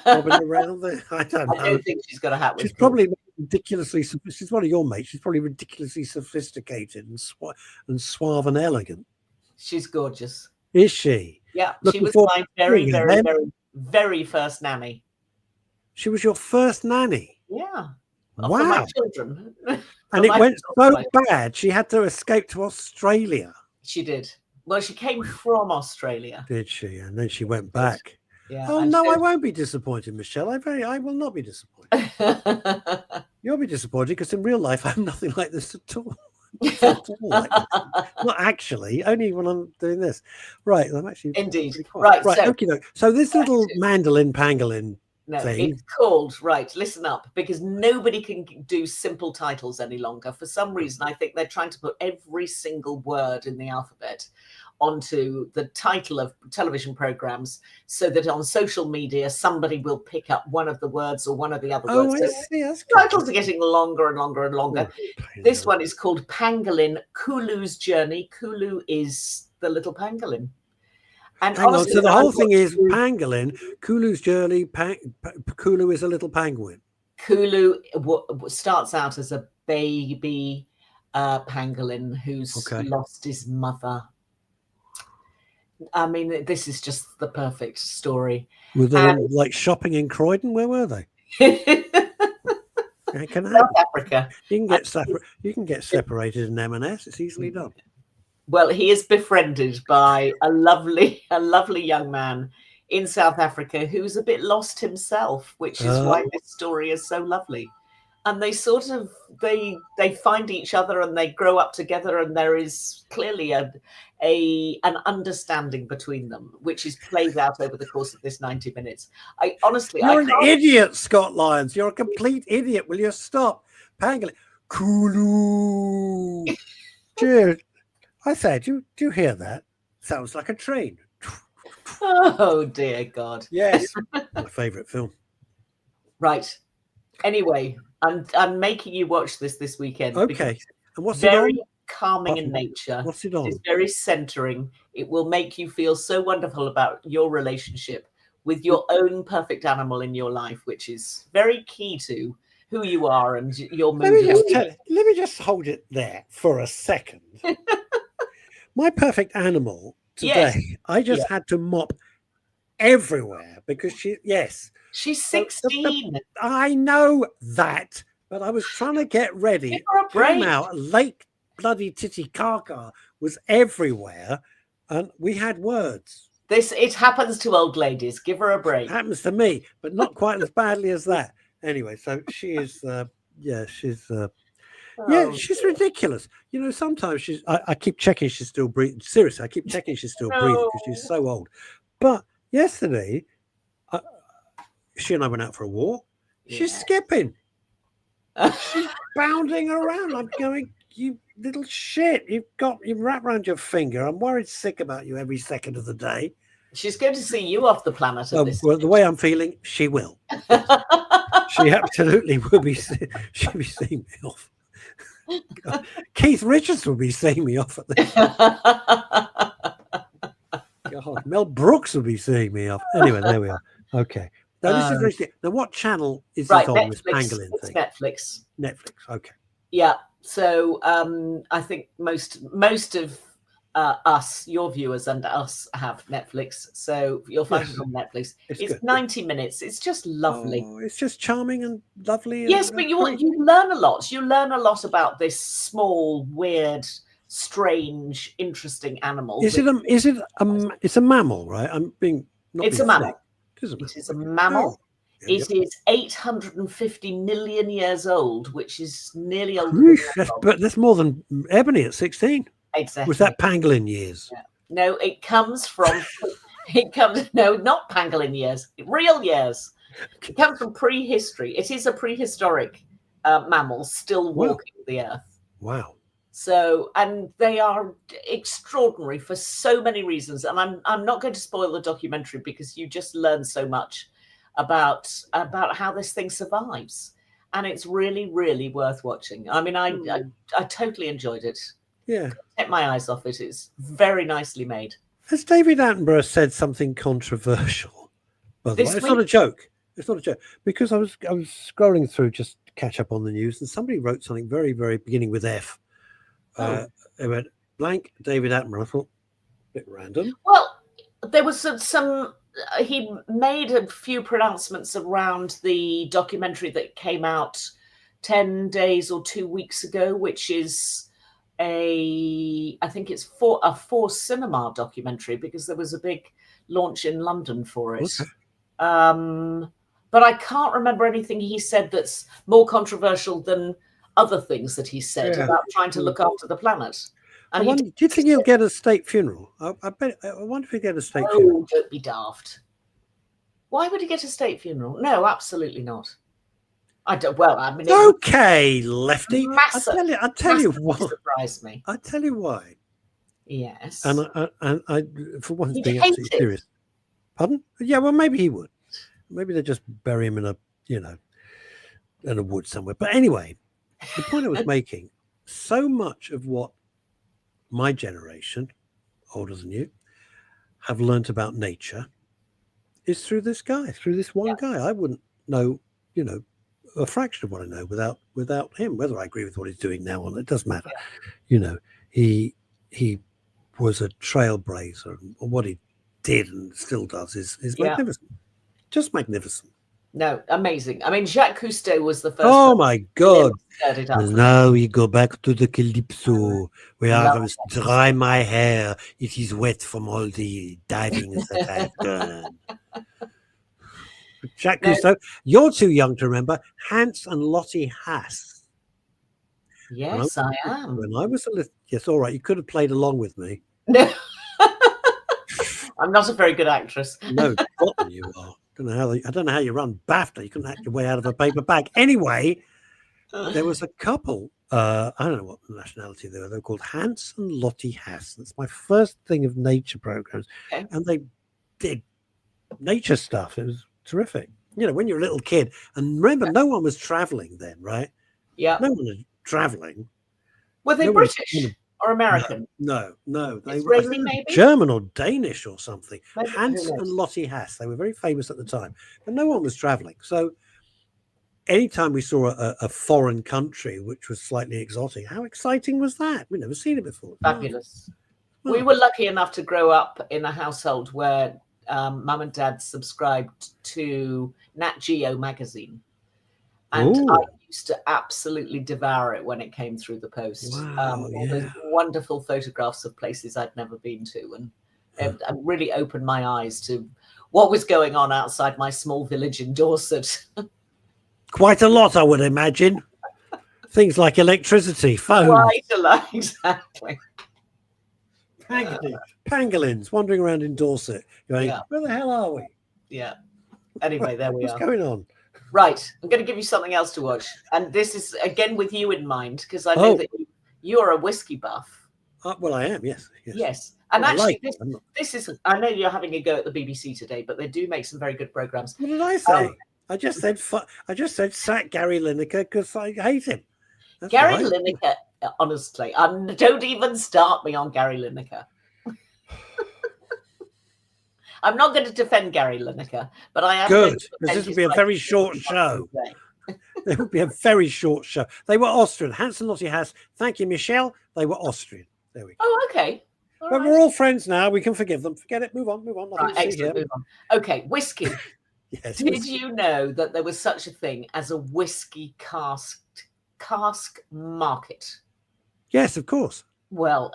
bobbing around there. I don't know. I don't think she's got a hat with She's probably ridiculously. She's one of your mates. She's probably ridiculously sophisticated and suave and elegant. She's gorgeous. Is she? Yeah, she was my very, very, very, very first nanny. She was your first nanny? Yeah. Wow. For my children. And it went so bad, she had to escape to Australia. She did. Well, she came from Australia. Did she? And then she went back. Yeah. Oh, no, I won't be disappointed, Michelle. I will not be disappointed. You'll be disappointed because in real life, I'm nothing like this at all. Not actually, only when I'm doing this. Right. I'm actually. Indeed. Right. Okay. So this little pangolin. No, thing. It's called, right, listen up, because nobody can do simple titles any longer. For some reason, I think they're trying to put every single word in the alphabet onto the title of television programs so that on social media, somebody will pick up one of the words or one of the other words. I see. Titles are getting longer and longer and longer. This one is called Pangolin, Kulu's Journey. Kulu is the little pangolin. And hang on, so the whole thing is pangolin, Kulu's journey, Kulu is a little penguin. Kulu starts out as a baby pangolin who's lost his mother. I mean, this is just the perfect story. Were they like shopping in Croydon? Where were they? South Africa. You can get separated in M&S. It's easily done. Well, he is befriended by a lovely young man in South Africa who's a bit lost himself, which is why this story is so lovely. And they sort of they find each other and they grow up together, and there is clearly an understanding between them, which is played out over the course of this 90 minutes. You're an idiot, Scott Lyons. You're a complete idiot. Will you stop? Pangolin, Kulu. Cheers. I said, do you hear that? Sounds like a train. Oh, dear God. Yes. My favourite film. Right. Anyway, I'm making you watch this weekend. Okay. And what's very it on? Calming in nature. What's it on? It's very centering. It will make you feel so wonderful about your relationship with your own perfect animal in your life, which is very key to who you are and your mood. Let me just hold it there for a second. My perfect animal today. I just had to mop everywhere because she's So 16. I know that, but I was trying to get ready. Give her a Came break. out, late bloody Titicaca was everywhere, and we had words. It happens to old ladies. Give her a break. Happens to me, but not quite as badly as that. Anyway, so she is, she's she's ridiculous. You know, sometimes I keep checking she's still breathing. Seriously, I keep checking she's still breathing because she's so old. But yesterday, she and I went out for a walk. She's skipping. She's bounding around. I'm going, you little shit. You wrap around your finger. I'm worried sick about you every second of the day. She's going to see you off the planet at this well, the way I'm feeling, she will. She absolutely will be. She'll be seeing me off. Keith Richards will be seeing me off at this. God, Mel Brooks will be seeing me off. Anyway, there we are. Okay. Now this is very. Now, what channel is this on? This pangolin thing. Netflix. Netflix. Okay. Yeah. So I think most of us, your viewers and us, have Netflix. So you'll find it on Netflix. It's 90 minutes. It's just lovely. Oh, it's just charming and lovely. Yes, but you learn a lot. You learn a lot about this small, weird, strange, interesting animal. It's a mammal, right? It's a mammal. It is a mammal. It is 850 million years old, which is nearly older but that's more than Ebony at 16. Exactly. Was that pangolin years? Yeah. No, it comes from not pangolin years, real years. It comes from prehistory. It is a prehistoric mammal still walking the earth. Wow. So, and they are extraordinary for so many reasons. And I'm not going to spoil the documentary because you just learn so much about how this thing survives. And it's really, really worth watching. I mean, I totally enjoyed it. Yeah. Take my eyes off it. It's very nicely made. Has David Attenborough said something controversial? By the way, it's not a joke. It's not a joke. Because I was scrolling through just to catch up on the news, and somebody wrote something very, very beginning with F. They went blank David Attenborough. I thought, a bit random. Well, there was some. He made a few pronouncements around the documentary that came out 10 days or 2 weeks ago, which is I think it's a 4Cinema documentary because there was a big launch in London for it. Okay. But I can't remember anything he said that's more controversial than other things that he said about trying to look after the planet. And do you think he'll get a state funeral? I wonder if he'll get a state funeral. Oh, don't be daft. Why would he get a state funeral? No, absolutely not. I don't. Well, I mean, okay, Lefty. I'll tell you why. Surprised me. I'll tell you why. Yes. And I for once being absolutely serious. Pardon? Yeah, well, maybe he would. Maybe they just bury him in a wood somewhere. But anyway, the point I was making, so much of what my generation, older than you, have learnt about nature is through this guy, through this one guy. I wouldn't know, a fraction of what I know without him. Whether I agree with what he's doing now or not, it doesn't matter. He was a trailblazer, and what he did and still does is magnificent. Just magnificent. No, amazing. I mean, Jacques Cousteau was the first. Oh my God! Now we go back to the Calypso, where I must dry my hair. It is wet from all the diving that I've done. Jacques Cousteau, you're too young to remember Hans and Lottie Haas. Yes, I am. When I was a little, yes, all right, you could have played along with me. No, I'm not a very good actress. No, you are. I don't know how you run BAFTA. You couldn't act your way out of a paper bag. Anyway, there was a couple. I don't know what nationality they were. They were called Hans and Lottie Haas. That's my first thing of nature programs, and they did nature stuff. It was terrific. When you're a little kid, and remember, no one was traveling then, right? Yeah, no one was traveling. Were they British or American? No. They were maybe? German or Danish or something. Maybe. Hans and Lottie Haas. They were very famous at the time, but no one was traveling. So anytime we saw a foreign country which was slightly exotic, how exciting was that? We'd never seen it before. Fabulous. We were lucky enough to grow up in a household where mum and dad subscribed to Nat Geo magazine. And I used to absolutely devour it when it came through the post. Wow, All those wonderful photographs of places I'd never been to. And it really opened my eyes to what was going on outside my small village in Dorset. Quite a lot, I would imagine. Things like electricity, phone. Quite a lot, exactly. Pangolins wandering around in Dorset going, where the hell are we? Yeah. Anyway, there we are. What's going on? Right. I'm going to give you something else to watch. And this is, again, with you in mind, because I know that you're a whiskey buff. Well, I am, yes. Yes. And actually, this is, I know you're having a go at the BBC today, but they do make some very good programs. What did I say? I just said sack Gary Lineker because I hate him. That's Gary Lineker, honestly, don't even start me on Gary Lineker. I'm not going to defend Gary Lineker, but I am good, because this would be a very short show. It would be a very short show. They were Austrian. Hans and Lottie Haas. Thank you, Michelle. They were Austrian. There we go. Oh, okay. But we're all friends now. We can forgive them. Forget it. Move on. Move on. Right, excellent. Move on. Okay, whiskey. Yes. Did you know that there was such a thing as a whiskey cask market? Yes, of course. Well,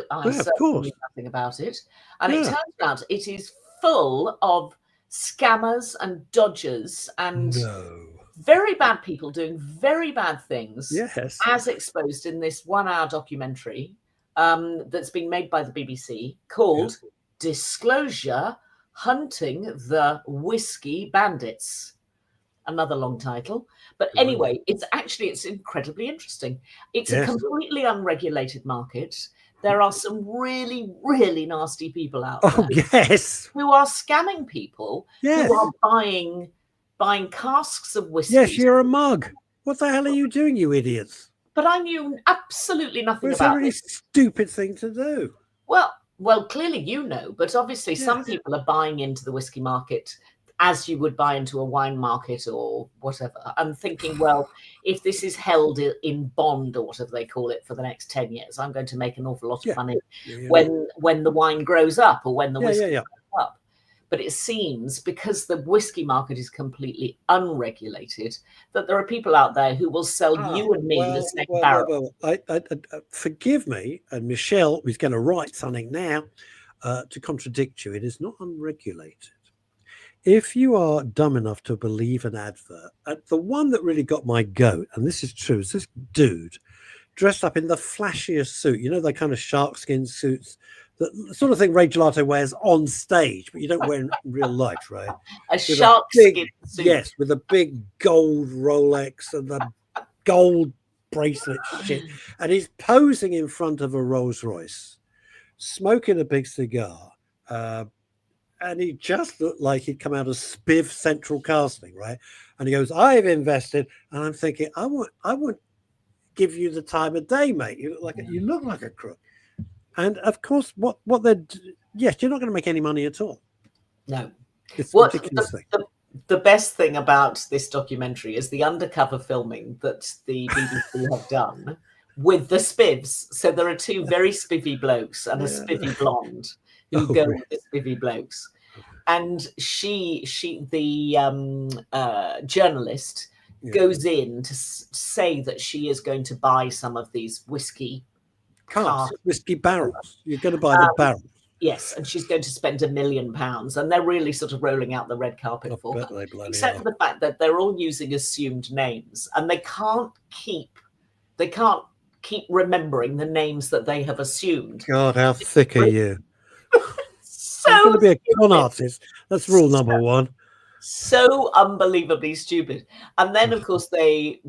I certainly knew nothing about it. And it turns out it is full of scammers and dodgers and very bad people doing very bad things, as exposed in this 1-hour documentary that's been made by the BBC called Disclosure: Hunting the Whiskey Bandits. Another long title. But anyway, it's incredibly interesting. It's a completely unregulated market. There are some really, really nasty people out there who are scamming people who are buying casks of whiskey. Yes, you're a mug. What the hell are you doing, you idiots? But I knew absolutely nothing about it. It's a really stupid thing to do. Well, clearly you know, but obviously some people are buying into the whiskey market as you would buy into a wine market or whatever. I'm thinking, well, if this is held in bond or whatever they call it for the next 10 years, I'm going to make an awful lot of money when the wine grows up or when the whiskey grows up. But it seems, because the whiskey market is completely unregulated, that there are people out there who will sell you and me the same barrel. Forgive me, and Michelle, who's going to write something now to contradict you. It is not unregulated. If you are dumb enough to believe an advert, the one that really got my goat, and this is true, is this dude dressed up in the flashiest suit. You know, the kind of shark skin suits, the sort of thing Ray Gelato wears on stage, but you don't wear in real life, right? A shark skin suit. Yes, with a big gold Rolex and the gold bracelet shit. And he's posing in front of a Rolls Royce, smoking a big cigar. And he just looked like he'd come out of Spiv Central Casting, right? And he goes, I've invested. And I'm thinking, I won't give you the time of day, mate. You look like a crook. And of course, what they're, you're not going to make any money at all. No. It's a ridiculous thing. The best thing about this documentary is the undercover filming that the BBC have done with the spivs. So there are two very spivvy blokes and a spivvy blonde who go with the spivvy blokes. And the journalist goes in to say that she is going to buy some of these whiskey barrels. You're going to buy the barrels. Yes, and she's going to spend £1 million, and they're really sort of rolling out the red carpet for her. Except for the fact that they're all using assumed names, and they can't keep remembering the names that they have assumed. God, how thick are you? I'm going to be a con artist. That's rule number one. So unbelievably stupid. And then, of course, the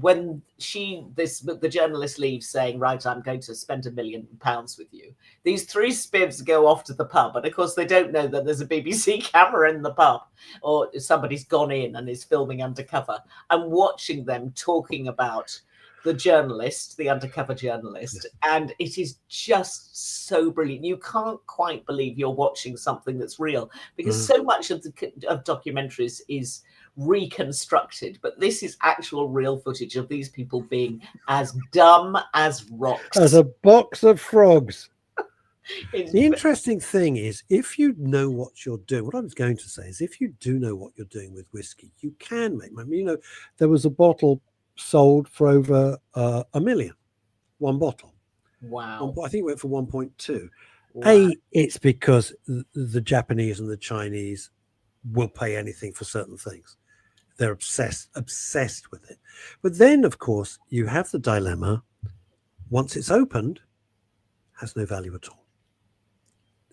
journalist leaves saying, right, I'm going to spend £1 million with you. These three spivs go off to the pub. And of course, they don't know that there's a BBC camera in the pub, or somebody's gone in and is filming undercover. I'm watching them talking about the undercover journalist, and it is just so brilliant. You can't quite believe you're watching something that's real, because so much of documentaries is reconstructed, but this is actual real footage of these people being as dumb as rocks, as a box of frogs. The interesting thing is, if you know what you're doing, what I was going to say is, if you do know what you're doing with whiskey, you can make money. You know, there was a bottle sold for over $1 million, one bottle. Wow. I think it went for 1.2. Wow. It's because the Japanese and the Chinese will pay anything for certain things. They're obsessed with it. But then, of course, you have the dilemma. Once it's opened, has no value at all.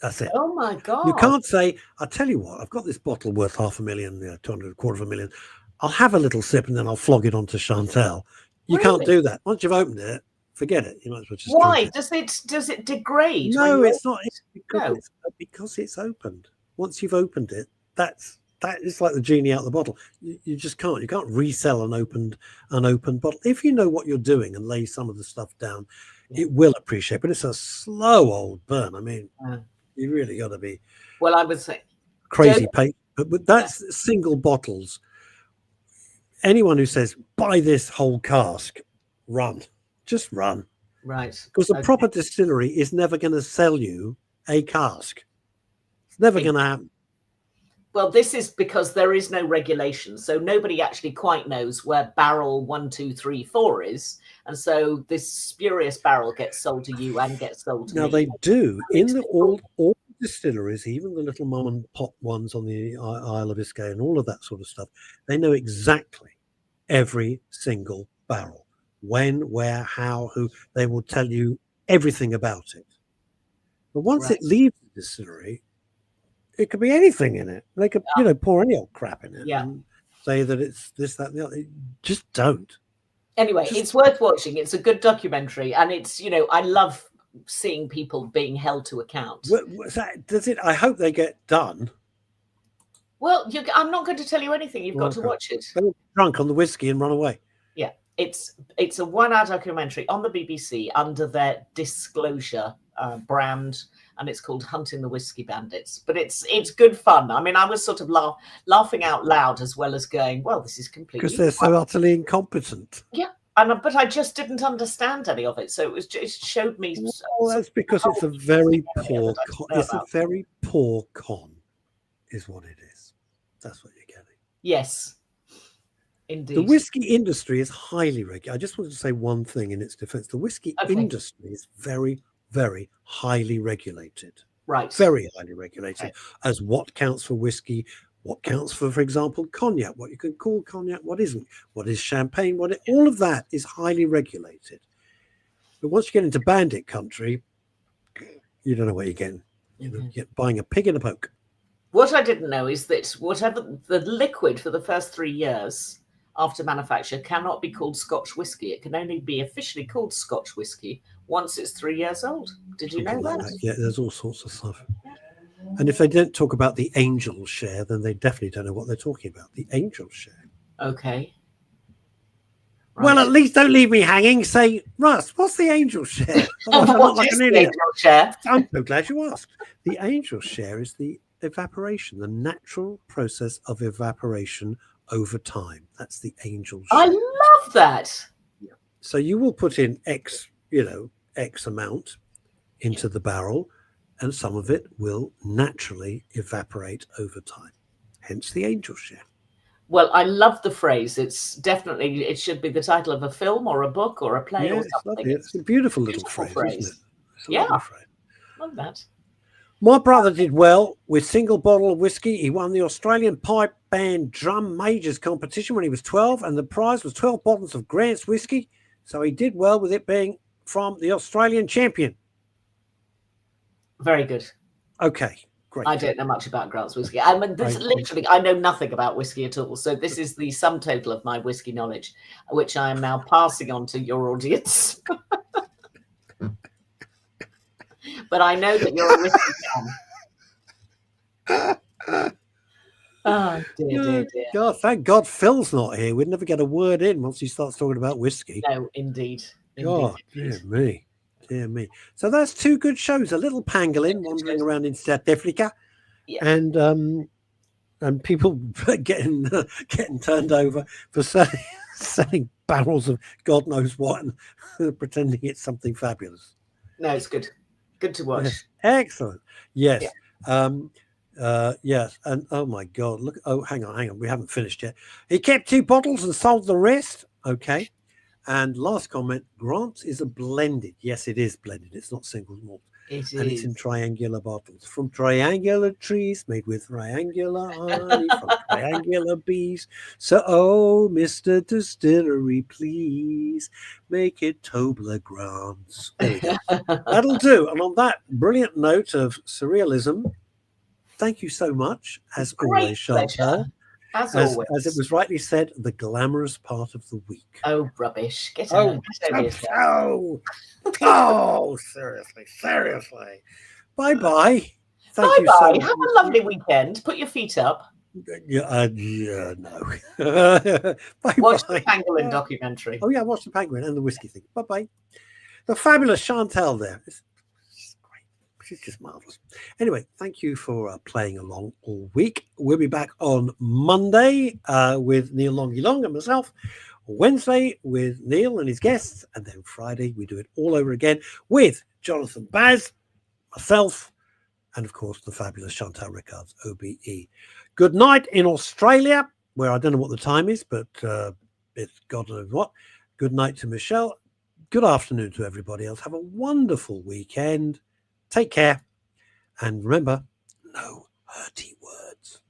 That's it. Oh my God. You can't say, I'll tell you what, I've got this bottle worth $500,000, 200, $250,000. I'll have a little sip and then I'll flog it onto Chantal. You can't do that. Once you've opened it, forget it. You might as well just drink it. Does it degrade? No, it's not. It's because it's opened. Once you've opened it, that is like the genie out of the bottle. You just can't. You can't resell an opened bottle. If you know what you're doing and lay some of the stuff down, it will appreciate. But it's a slow old burn. I mean, you really got to be. Well, I would say crazy patient. But that's single bottles. Anyone who says buy this whole cask, run. Just run. Right. Because a proper distillery is never going to sell you a cask. It's never going to happen. Well, this is because there is no regulation. So nobody actually quite knows where barrel 1, 2, 3, 4 is. And so this spurious barrel gets sold to you and gets sold to me. Now they do. In all distilleries, even the little mom and pop ones on the Isle of Biscay and all of that sort of stuff, they know exactly every single barrel. When, where, how, who. They will tell you everything about it. But once it leaves the distillery, it could be anything in it. They could, pour any old crap in it and say that it's this, that, and the other. Just don't. Anyway, it's worth watching. It's a good documentary, and it's, I love seeing people being held to account. Does it? I hope they get done. Well, I'm not going to tell you anything. You've got to watch it. They will get drunk on the whiskey and run away. Yeah, it's a 1-hour documentary on the BBC under their Disclosure brand, and it's called Hunting the Whiskey Bandits. But it's good fun. I mean, I was sort of laughing out loud as well as going, well, this is completely because they're so utterly incompetent. Yeah, but I just didn't understand any of it, so it showed me. Well, that's because it's a very poor. It's a very poor con, is what it is. That's what you're getting. Yes. Indeed. The whiskey industry is highly regulated. I just wanted to say one thing in its defense. The whiskey industry is very, very highly regulated. Right. Very highly regulated as what counts for whiskey, what counts for example, cognac, what you can call cognac, what isn't, what is champagne, all of that is highly regulated. But once you get into bandit country, you don't know what you're getting. You're buying a pig in a poke. What I didn't know is that whatever the liquid for the first 3 years after manufacture cannot be called Scotch whiskey. It can only be officially called Scotch whiskey once it's 3 years old. Did you know that? Yeah, there's all sorts of stuff. And if they don't talk about the angel share, then they definitely don't know what they're talking about. The angel share. Okay. Right. Well, at least don't leave me hanging. Say, Russ, what's the angel share? What is the angel share? I'm so glad you asked. The angel share is the evaporation, the natural process of evaporation over time. That's the angel share. I love that. Yeah. So you will put in X amount into the barrel, and some of it will naturally evaporate over time. Hence the angel share. Well, I love the phrase. It should be the title of a film or a book or a play or something. It's a beautiful little phrase, isn't it? It's a lovely phrase. Love that. My brother did well with single bottle of whiskey. He won the Australian Pipe Band Drum Majors competition when he was 12, and the prize was 12 bottles of Grant's whiskey. So he did well with it being from the Australian champion. Very good. Okay, great. I don't know much about Grant's whiskey. I mean, I know nothing about whiskey at all. So this is the sum total of my whiskey knowledge, which I am now passing on to your audience. But I know that you're a whiskey fan. Oh, dear. God, thank God Phil's not here. We'd never get a word in once he starts talking about whiskey. No, indeed. God, dear me. Dear me. So that's two good shows. A little pangolin wandering around in South Africa, and people getting turned over for selling barrels of God knows what and pretending it's something fabulous. No, it's good. Good to watch. Yes. Excellent. Yes. Yeah. Yes. And oh my God, look. Oh, hang on. We haven't finished yet. He kept 2 bottles and sold the rest. Okay. And last comment, Grant's is a blended. Yes, it is blended. It's not single malt. It And it's in is. triangular bottles from triangular trees made with triangular honey from triangular bees. So, oh, Mr. Distillery, please make it Tobler Grants. There we go. That'll do. And on that brilliant note of surrealism, thank you so much, as Great always, Chantal. pleasure. As As always. it was rightly said, the glamorous part of the week. Oh, rubbish. Get Oh, over yourself. oh, seriously. Bye-bye. Thank you so Bye-bye. much. Have a lovely weekend. Put your feet up. Yeah, no. Bye-bye. Watch the Pangolin documentary. Oh, yeah, watch the penguin and the whiskey thing. Bye-bye. The fabulous Chantal there. It's great. She's just marvellous. Anyway, thank you for playing along all week. We'll be back on Monday with Neil Longy Long and myself. Wednesday with Neil and his guests. And then Friday, we do it all over again with Jonathan Baz, myself, and of course, the fabulous Chantal Rickards OBE. Good night in Australia, where I don't know what the time is, but it's God knows what. Good night to Michelle. Good afternoon to everybody else. Have a wonderful weekend. Take care. And remember, no hurty words.